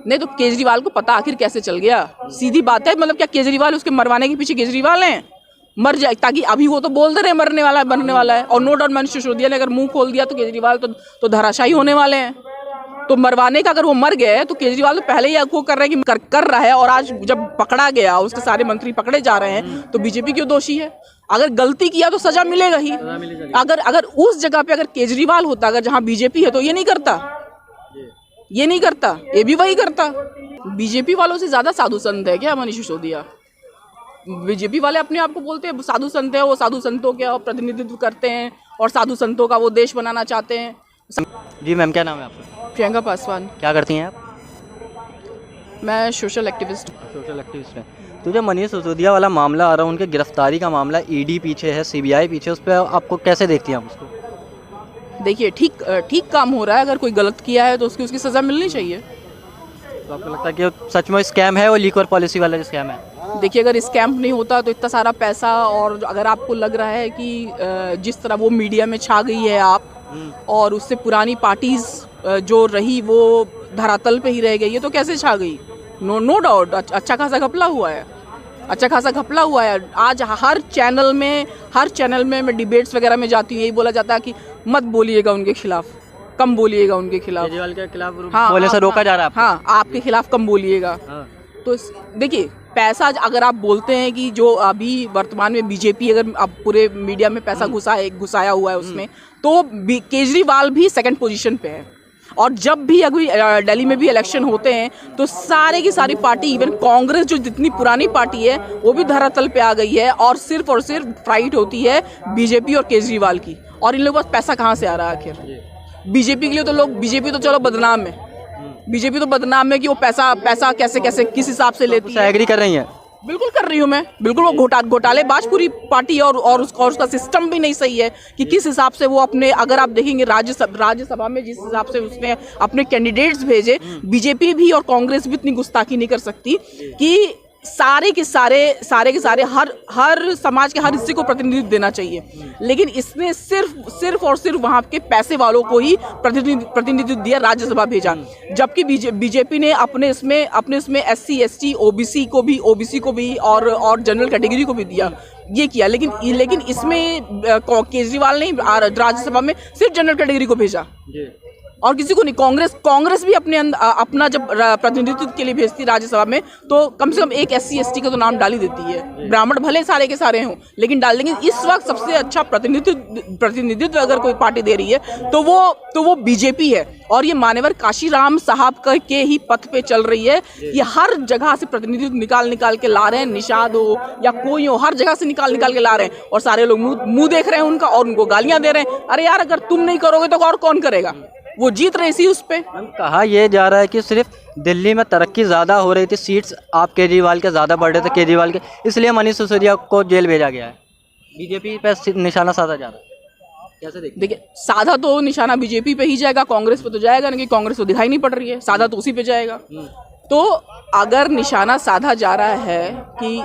नहीं तो केजरीवाल को पता आखिर कैसे चल गया? सीधी बात है, मतलब क्या केजरीवाल उसके मरवाने के पीछे केजरीवाल हैं? मर जाए, ताकि अभी वो तो बोल दे रहे हैं मरने वाला है, बनने वाला है, और नो डाउट मनीष सिसोदिया ने अगर मुंह खोल दिया तो केजरीवाल तो धराशायी होने वाले हैं। तो मरवाने का अगर वो मर गए तो केजरीवाल तो पहले ही वो कर रहे हैं कि कर रहा है, और आज जब पकड़ा गया, उसके सारे मंत्री पकड़े जा रहे हैं, तो बीजेपी क्यों दोषी है? अगर गलती किया तो सजा मिलेगा ही। अगर उस जगह पे अगर केजरीवाल होता, अगर जहाँ बीजेपी है, तो ये नहीं करता, ये भी वही करता। बीजेपी वालों से ज्यादा साधु संत है क्या मनीष सिसोदिया? बीजेपी वाले अपने आप को बोलते हैं साधु संत है, वो साधु संतों का प्रतिनिधित्व करते हैं और साधु संतों का वो देश बनाना चाहते हैं। जी मैम, क्या नाम है आपका? प्रियंका पासवान। क्या करती हैं आप? मैं सोशल एक्टिविस्ट हैं। तो जो मनीष सिसोदिया वाला मामला आ रहा है, उनके गिरफ्तारी का मामला, ईडी पीछे है, सीबीआई पीछे, उस पर आपको कैसे देखती हैं आप उसको? देखिए, ठीक काम हो रहा है। अगर कोई गलत किया है तो उसकी सज़ा मिलनी चाहिए। तो आपको लगता है कि सच में स्कैम है, वो लीकर पॉलिसी वाला स्कैम है? देखिए, अगर स्कैम नहीं होता तो इतना सारा पैसा, और अगर आपको लग रहा है कि जिस तरह वो मीडिया में छा गई है आप, और उससे पुरानी पार्टीज जो रही वो धरातल पे ही रह गई है, तो कैसे छा गई? नो डाउट अच्छा खासा घपला हुआ है, आज हर चैनल में मैं डिबेट्स वगैरह में जाती हूँ, यही बोला जाता है कि मत बोलिएगा उनके खिलाफ, कम बोलिएगा उनके खिलाफ, केजरीवाल के खिलाफ बोले से रोका जा रहा है। हाँ, आपके खिलाफ कम बोलिएगा। तो देखिए, पैसा अगर आप बोलते हैं कि जो अभी वर्तमान में बीजेपी, अगर आप पूरे मीडिया में पैसा घुसाया हुआ है उसमें, तो केजरीवाल भी सेकंड पोजीशन पे है। और जब भी अभी दिल्ली में भी इलेक्शन होते हैं तो सारे की सारी पार्टी, इवन कांग्रेस जो जितनी पुरानी पार्टी है, वो भी धरातल पे आ गई है, और सिर्फ फाइट होती है बीजेपी और केजरीवाल की। और इन लोगों के पास पैसा कहाँ से आ रहा है आखिर? बीजेपी के लिए तो बीजेपी तो चलो बदनाम है, बीजेपी तो बदनाम है कि वो पैसा कैसे किस हिसाब से लेती है। एग्री कर रही हैं? बिल्कुल कर रही हूँ मैं, बिल्कुल। वो घोटालेबाज पूरी पार्टी, और उसका सिस्टम भी नहीं सही है कि किस हिसाब से वो अपने, अगर आप देखेंगे राज्यसभा में जिस हिसाब से उसने अपने कैंडिडेट्स भेजे, बीजेपी भी और कांग्रेस भी इतनी गुस्ताखी नहीं कर सकती कि सारे के सारे हर समाज के हर हिस्से को प्रतिनिधित्व देना चाहिए। लेकिन इसने सिर्फ और सिर्फ वहाँ के पैसे वालों को ही प्रतिनिधित्व दिया, राज्यसभा भेजा। जबकि बीजेपी ने अपने इसमें SC ST OBC को भी और जनरल कैटेगरी को भी दिया, ये किया। लेकिन इसमें केजरीवाल ने राज्यसभा में सिर्फ जनरल कैटेगरी को भेजा और किसी को नहीं। कांग्रेस भी अपना जब प्रतिनिधित्व के लिए भेजती राज्यसभा में, तो कम से कम एक SC ST का तो नाम डाल ही देती है। ब्राह्मण भले सारे के सारे हों, लेकिन डाल देंगे। इस वक्त सबसे अच्छा प्रतिनिधित्व अगर कोई पार्टी दे रही है तो वो बीजेपी है। और ये मान्यवर काशीराम साहब के ही पथ पे चल रही है। ये हर जगह से प्रतिनिधित्व निकाल के ला रहे हैं, निषाद हो या कोई हो, हर जगह से निकाल के ला रहे हैं, और सारे लोग मुंह देख रहे हैं उनका, और उनको गालियां दे रहे हैं। अरे यार, अगर तुम नहीं करोगे तो और कौन करेगा? वो जीत रही थी उस पे। कहा यह जा रहा है कि सिर्फ दिल्ली में तरक्की ज़्यादा हो रही थी, सीट्स आप केजरीवाल के ज़्यादा बढ़ रहे थे केजरीवाल के, इसलिए मनीष सिसोदिया को जेल भेजा गया है। बीजेपी पे निशाना साधा जा रहा है, कैसे देखिए? साधा तो निशाना बीजेपी पे ही जाएगा, कांग्रेस पे तो जाएगा नहीं, कांग्रेस तो दिखाई नहीं पड़ रही है। साधा तो उसी पे जाएगा। तो अगर निशाना साधा जा रहा है कि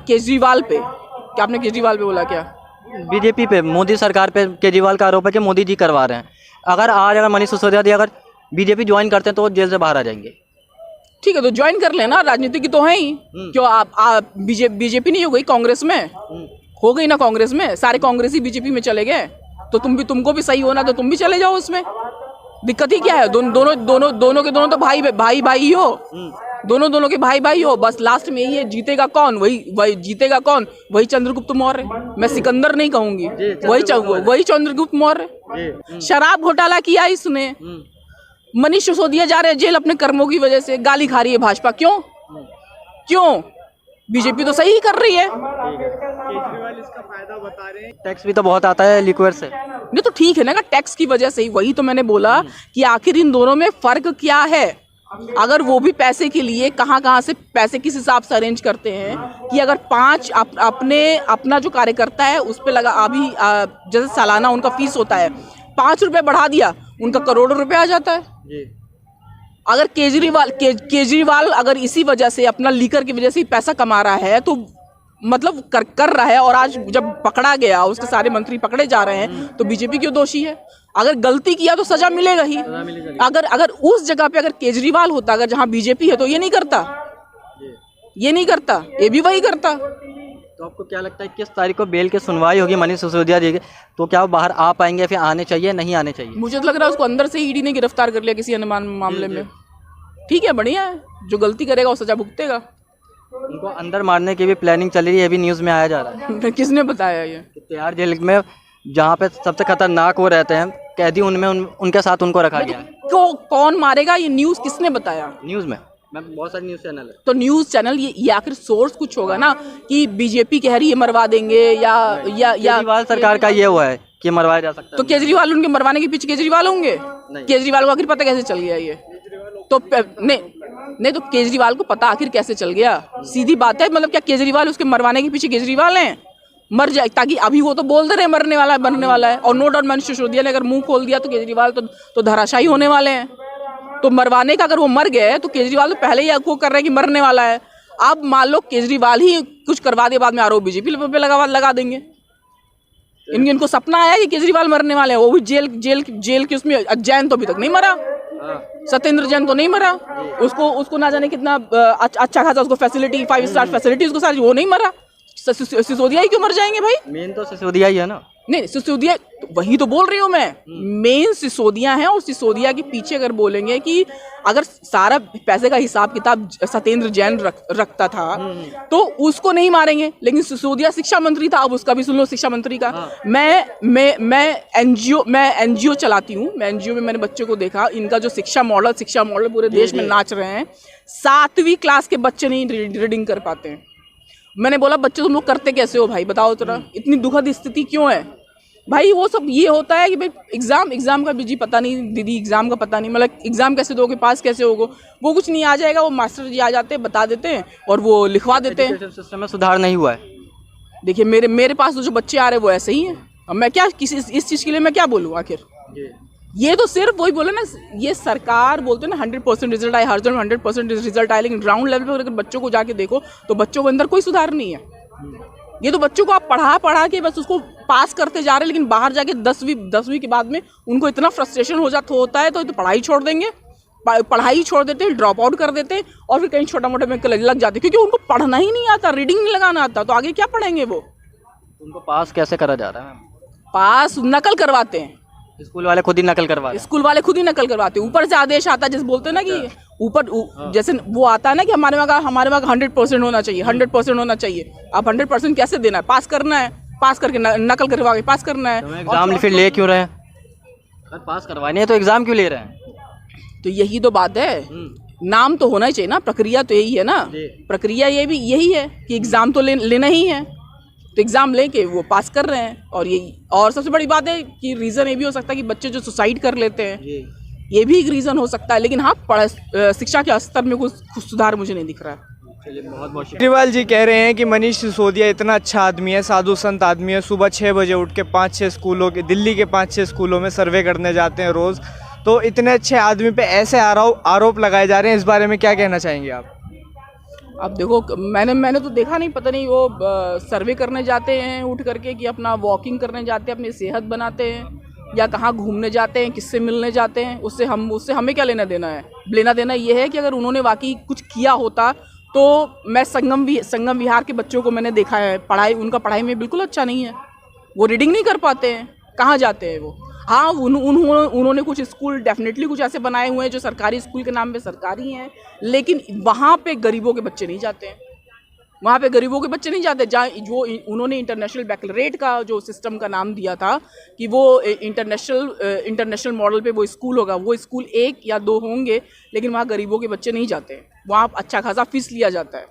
केजरीवाल पे, क्या आपने केजरीवाल पे बोला? क्या बीजेपी पे, मोदी सरकार पे केजरीवाल का आरोप है कि मोदी जी करवा रहे हैं। अगर मनीष सिसोदिया अगर बीजेपी ज्वाइन करते हैं तो वो जेल से बाहर आ जाएंगे। ठीक है, तो ज्वाइन कर लेना, राजनीति की तो है ही। क्यों आप बीजेपी नहीं हो गई कांग्रेस में? हो गई ना कांग्रेस में, सारे कांग्रेसी बीजेपी में चले गए, तो तुमको भी सही होना, तो तुम भी चले जाओ उसमें। दिक्कत ही क्या है? दोनों के दोनों तो भाई हो, दोनों के भाई हो। बस लास्ट में यही है, जीतेगा कौन? वही जीतेगा कौन? वही चंद्रगुप्त मौर्य। मैं सिकंदर नहीं कहूंगी, वही चंद्रगुप्त मौर्य। शराब घोटाला किया इसने। मनीष सिसोदिया जा रहे हैं जेल अपने कर्मों की वजह से, गाली खा रही है भाजपा। क्यों? बीजेपी तो सही कर रही है। केजरीवाल इसका फायदा बता रहे हैं। टैक्स भी तो बहुत आता है लिक्विड से। नहीं तो ठीक है ना, टैक्स की वजह से ही। वही तो मैंने बोला कि आखिर इन दोनों में फर्क क्या है। अगर वो भी पैसे के लिए कहाँ से पैसे किस हिसाब से अरेंज करते हैं कि अगर 5 अपना जो कार्यकर्ता है उस पर लगा, अभी जैसे सालाना उनका फीस होता है, 5 रुपए बढ़ा दिया, उनका करोड़ों रुपए आ जाता है। अगर केजरीवाल अगर इसी वजह से, अपना लीकर की वजह से पैसा कमा रहा है, तो मतलब कर रहा है, और आज जब पकड़ा गया, उसके सारे मंत्री पकड़े जा रहे हैं, तो बीजेपी क्यों दोषी है? अगर गलती किया तो सजा मिलेगा ही। अगर अगर उस जगह पे अगर केजरीवाल होता, अगर जहाँ बीजेपी है, तो ये नहीं करता, ये नहीं करता, ये भी वही करता। तो आपको क्या लगता है 21 तारीख को बेल की सुनवाई होगी मनीष सिसोदिया जी की, तो क्या वो बाहर आ पाएंगे, फिर आने चाहिए नहीं आने चाहिए? मुझे तो लग रहा है उसको अंदर से ईडी ने गिरफ्तार कर लिया किसी अनुमान मामले में। ठीक है, बढ़िया है, जो गलती करेगा वो सजा भुगतेगा। उनको अंदर मारने की भी प्लानिंग चल रही है, अभी न्यूज़ में आया जा रहा है। किसने बताया ये? तिहाड़ जेल में जहाँ पे सबसे खतरनाक वो रहते हैं कैदी, उनमें उनके साथ उनको रखा गया है। कौन मारेगा, ये न्यूज़ किसने बताया? न्यूज़ में बहुत सारे न्यूज़ चैनल है। तो न्यूज़ चैनल, ये आखिर सोर्स कुछ होगा ना कि बीजेपी कह रही है मरवा देंगे, या केजरीवाल सरकार का ये हुआ है कि मरवाया जा सकता है। तो केजरीवाल उनके मरवाने के पीछे केजरीवाल होंगे? केजरीवाल को आखिर पता कैसे चल गया ये? तो नहीं, तो केजरीवाल को पता आखिर कैसे चल गया? सीधी बात है, मतलब क्या केजरीवाल उसके मरवाने के पीछे केजरीवाल हैं? मर जाए, ताकि अभी वो तो बोल दे रहे मरने वाला है, बनने वाला है, और नो डाउट मनीष सिसोदिया ने अगर मुंह खोल दिया तो केजरीवाल तो धराशायी होने वाले हैं। तो मरवाने का, अगर वो मर गए तो केजरीवाल तो पहले ही वो कर रहे हैं कि मरने वाला है। अब मान लो केजरीवाल ही कुछ करवा दे, बाद में आरोप बीजेपी पे लगा देंगे। इनको सपना आया कि केजरीवाल मरने वाले हैं, वो भी जेल के उसमें। जैन तो अभी तक नहीं मरा, सत्येंद्र जैन तो नहीं मरा, उसको ना जाने कितना अच्छा खासा उसको फैसिलिटी, 5 स्टार फैसिलिटी उसको सारी, वो नहीं मरा। सिसोदिया ही क्यों मर जाएंगे भाई? मेन तो सिसोदिया ही है ना। नहीं, सिसोदिया, वही तो बोल रही हूँ मैं, मेन सिसोदिया है। और सिसोदिया के पीछे अगर बोलेंगे कि अगर सारा पैसे का हिसाब किताब सत्येंद्र जैन रखता था तो उसको नहीं मारेंगे, लेकिन सिसोदिया शिक्षा मंत्री था। अब उसका भी सुन लो, शिक्षा मंत्री का। मैं एनजीओ चलाती हूँ, मैं एनजीओ में मैंने बच्चों को देखा, इनका जो शिक्षा मॉडल पूरे देश में नाच रहे हैं। 7वीं क्लास के बच्चे नहीं रीडिंग कर पाते हैं। मैंने बोला बच्चे तुम लोग करते कैसे हो भाई, बताओ जरा, इतनी दुखद स्थिति क्यों है भाई? वो सब ये होता है कि भाई एग्जाम का जी पता नहीं, दीदी एग्जाम का पता नहीं, मतलब एग्जाम कैसे दोगे, पास कैसे होगो, वो कुछ नहीं आ जाएगा। वो मास्टर जी आ जाते हैं, बता देते हैं और वो लिखवा देते हैं। सिस्टम में सुधार नहीं हुआ है। देखिए मेरे पास तो जो बच्चे आ रहे हैं वो ऐसे ही हैं। अब मैं क्या इस चीज़ के लिए मैं क्या बोलूँ आखिर? ये तो सिर्फ वही बोले ना, ये सरकार बोलते हैं ना 100% रिजल्ट आए, हर जगह 100% रिजल्ट आए, लेकिन ग्राउंड लेवल पे अगर बच्चों को जाके देखो तो बच्चों के अंदर कोई सुधार नहीं है। ये तो बच्चों को आप पढ़ा के बस उसको पास करते जा रहे हैं, लेकिन बाहर जाके 10वीं के बाद में उनको इतना फ्रस्ट्रेशन होता है तो पढ़ाई छोड़ देंगे, पढ़ाई छोड़ देते हैं, ड्रॉप आउट कर देते हैं और फिर कहीं छोटा मोटा में लग जाते हैं, क्योंकि उनको पढ़ना ही नहीं आता, रीडिंग नहीं लगाना आता, तो आगे क्या पढ़ेंगे वो? उनको पास कैसे करा जा रहा है? पास नकल करवाते हैं, स्कूल वाले खुद ही नकल करवाते हैं। स्कूल वाले खुद ही नकल करवाते हैं। ऊपर से आदेश आता है, जैसे बोलते हैं ना कि ऊपर जैसे वो आता है ना कि हमारे वहाँ 100% होना चाहिए, 100% होना चाहिए। आप 100% कैसे देना है? पास करना है, पास करके नकल करवा के पास करना है। तो एग्जाम फिर ले क्यों रहे हैं? अगर पास करवाने हैं तो एग्जाम क्यों ले रहे हैं? तो यही तो बात है, नाम तो होना ही चाहिए ना, प्रक्रिया तो यही है ना, प्रक्रिया यही है कि एग्जाम तो लेना ही है, तो एग्जाम लेके वो पास कर रहे हैं। और सबसे बड़ी बात है कि रीज़न ये भी हो सकता है कि बच्चे जो सुसाइड कर लेते हैं, ये भी एक रीज़न हो सकता है। लेकिन हाँ, शिक्षा के स्तर में कुछ सुधार मुझे नहीं दिख रहा है। चलिए, बहुत केजरीवाल जी कह रहे हैं कि मनीष सिसोदिया इतना अच्छा आदमी है, साधु संत आदमी है, सुबह 6 बजे उठ के 5-6 स्कूलों के, दिल्ली के 5-6 स्कूलों में सर्वे करने जाते हैं रोज़। तो इतने अच्छे आदमी पे ऐसे आरोप लगाए जा रहे हैं, इस बारे में क्या कहना चाहेंगे आप? अब देखो, मैंने तो देखा नहीं, पता नहीं वो सर्वे करने जाते हैं उठ करके कि अपना वॉकिंग करने जाते हैं, अपनी सेहत बनाते हैं, या कहाँ घूमने जाते हैं, किससे मिलने जाते हैं, उससे हमें क्या लेना देना है? लेना देना ये है कि अगर उन्होंने वाकई कुछ किया होता तो मैं संगम विहार के बच्चों को मैंने देखा है, उनका पढ़ाई में बिल्कुल अच्छा नहीं है, वो रीडिंग नहीं कर पाते हैं, कहाँ जाते हैं वो? हाँ, उन्होंने कुछ स्कूल डेफिनेटली कुछ ऐसे बनाए हुए हैं जो सरकारी स्कूल के नाम पे सरकारी हैं, लेकिन वहाँ पे गरीबों के बच्चे नहीं जाते हैं, वहाँ पे गरीबों के बच्चे नहीं जाते। जहाँ जो उन्होंने इंटरनेशनल बैकलरेट का जो सिस्टम का नाम दिया था कि वो इंटरनेशनल मॉडल पे वो स्कूल होगा, वो स्कूल 1 या 2 होंगे, लेकिन वहाँ गरीबों के बच्चे नहीं जाते हैं, वहाँ अच्छा खासा फीस लिया जाता है।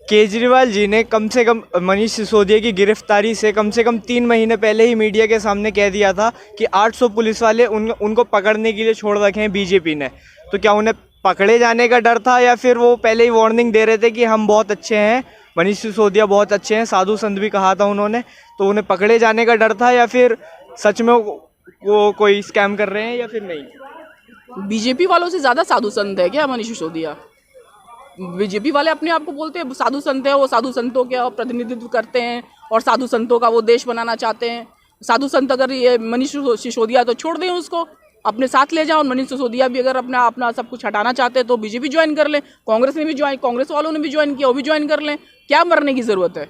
केजरीवाल जी ने कम से कम मनीष सिसोदिया की गिरफ्तारी से कम 3 महीने पहले ही मीडिया के सामने कह दिया था कि 800 पुलिस वाले उनको पकड़ने के लिए छोड़ रखे हैं बीजेपी ने। तो क्या उन्हें पकड़े जाने का डर था, या फिर वो पहले ही वार्निंग दे रहे थे कि हम बहुत अच्छे हैं, मनीष सिसोदिया बहुत अच्छे हैं, साधु संत भी कहा था उन्होंने, तो उन्हें पकड़े जाने का डर था, या फिर सच में वो कोई स्कैम कर रहे हैं या फिर नहीं? बीजेपी वालों से ज़्यादा साधु संत है क्या मनीष सिसोदिया? बीजेपी वाले अपने आप को बोलते हैं साधु संत है, वो साधु संतों का प्रतिनिधित्व करते हैं और साधु संतों का वो देश बनाना चाहते हैं। साधु संत अगर ये मनीष सिसोदिया तो छोड़ दें उसको, अपने साथ ले जाओ। मनीष सिसोदिया भी अगर अपना अपना सब कुछ हटाना चाहते हैं तो बीजेपी ज्वाइन कर लें, कांग्रेस ने भी ज्वाइन, कांग्रेस वालों ने भी ज्वाइन किया, वो भी ज्वाइन कर लें, क्या मरने की ज़रूरत है।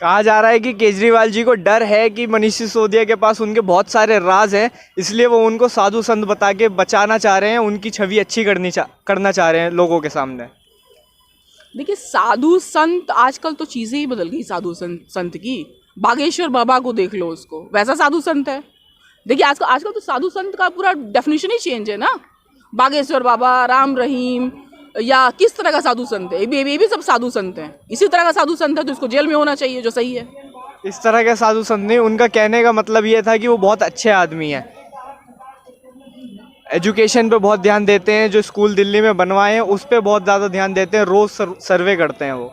कहा जा रहा है कि केजरीवाल जी को डर है कि मनीष सिसोदिया के पास उनके बहुत सारे राज हैं, इसलिए वो उनको साधु संत बता के बचाना चाह रहे हैं, उनकी छवि अच्छी करना चाह रहे हैं लोगों के सामने। देखिए साधु संत आजकल तो चीज़ें ही बदल गई साधु संत की। बागेश्वर बाबा को देख लो, उसको वैसा साधु संत है। देखिए आजकल तो साधु संत का पूरा डेफिनेशन ही चेंज है ना। बागेश्वर बाबा, राम रहीम, या किस तरह का साधु संत है? ये भी सब साधु संत हैं। इसी तरह का साधु संत है तो इसको जेल में होना चाहिए, जो सही है। इस तरह के साधु संत नहीं, उनका कहने का मतलब ये था कि वो बहुत अच्छे आदमी हैं, एजुकेशन पे बहुत ध्यान देते हैं, जो स्कूल दिल्ली में बनवाए हैं उस पे बहुत ज़्यादा ध्यान देते हैं, रोज़ सर्वे करते हैं वो।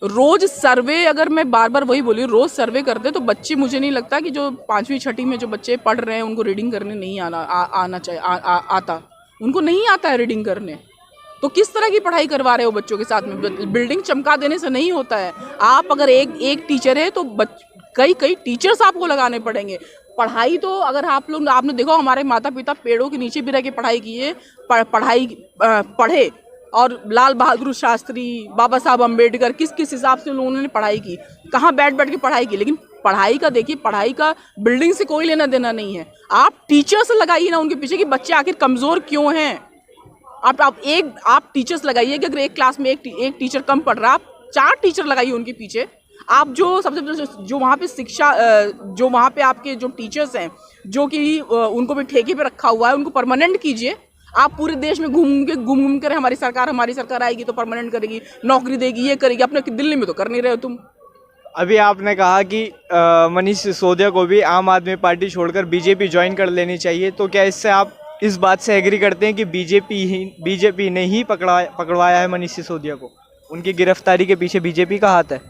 रोज सर्वे, अगर मैं बार बार वही बोली, रोज सर्वे करते तो बच्चे, मुझे नहीं लगता कि जो 5वीं 6ठी में जो बच्चे पढ़ रहे हैं उनको रीडिंग करने नहीं आना चाहिए, आता, उनको नहीं आता है रीडिंग करने। तो किस तरह की पढ़ाई करवा रहे हो बच्चों के साथ में? बिल्डिंग चमका देने से नहीं होता है। आप अगर एक टीचर है तो कई टीचर्स आपको लगाने पड़ेंगे। पढ़ाई तो अगर आपने देखो, हमारे माता पिता पेड़ों के नीचे भी रह के पढ़ाई किए, पढ़े, और लाल बहादुर शास्त्री, बाबा साहब अम्बेडकर, किस किस हिसाब से उन्होंने पढ़ाई की, कहाँ बैठ के पढ़ाई की। लेकिन पढ़ाई का देखिए, पढ़ाई का बिल्डिंग से कोई लेना देना नहीं है। आप टीचर्स लगाइए ना उनके पीछे कि बच्चे आखिर कमज़ोर क्यों हैं। आप टीचर्स लगाइए कि अगर एक क्लास में एक टीचर कम पढ़ रहा है, आप 4 टीचर लगाइए उनके पीछे। आप जो वहाँ पे शिक्षा, जो वहाँ पे आपके जो टीचर्स हैं, जो कि उनको भी ठेके पे रखा हुआ है, उनको परमानेंट कीजिए। आप पूरे देश में घूम कर हमारी सरकार आएगी तो परमानेंट करेगी, नौकरी देगी, ये करेगी। अपने दिल्ली में तो कर नहीं रहे हो तुम। अभी आपने कहा कि मनीष सिसोदिया को भी आम आदमी पार्टी छोड़कर बीजेपी ज्वाइन कर लेनी चाहिए, तो क्या इससे आप इस बात से एग्री करते हैं कि बीजेपी ने ही पकड़वाया है मनीष सिसोदिया को? उनकी गिरफ्तारी के पीछे बीजेपी का हाथ है?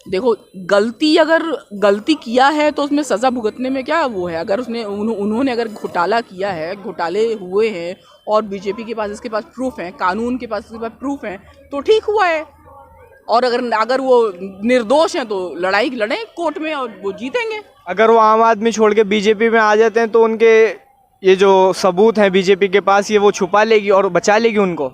देखो, अगर गलती किया है तो उसमें सज़ा भुगतने में क्या वो है। अगर उन्होंने अगर घोटाला किया है, घोटाले हुए हैं और बीजेपी के पास इसके पास प्रूफ है, कानून के पास इसके पास प्रूफ है, तो ठीक हुआ है। और अगर वो निर्दोष हैं तो लड़ाई लड़ें कोर्ट में और वो जीतेंगे। अगर वो आम आदमी छोड़ के बीजेपी में आ जाते हैं तो उनके ये जो सबूत हैं बीजेपी के पास, ये वो छुपा लेगी और बचा लेगी उनको।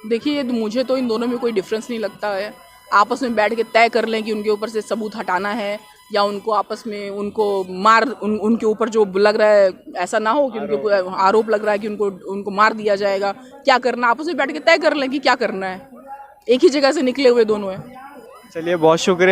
देखिए, मुझे तो इन दोनों में कोई डिफरेंस नहीं लगता है। आपस में बैठ के तय कर लें कि उनके ऊपर से सबूत हटाना है, या उनको आपस में उनके ऊपर जो लग रहा है, ऐसा ना हो कि उनके ऊपर आरोप लग रहा है कि उनको मार दिया जाएगा। क्या करना, आपस में बैठ के तय कर लें कि क्या करना है। एक ही जगह से निकले हुए दोनों हैं। चलिए, बहुत शुक्रिया।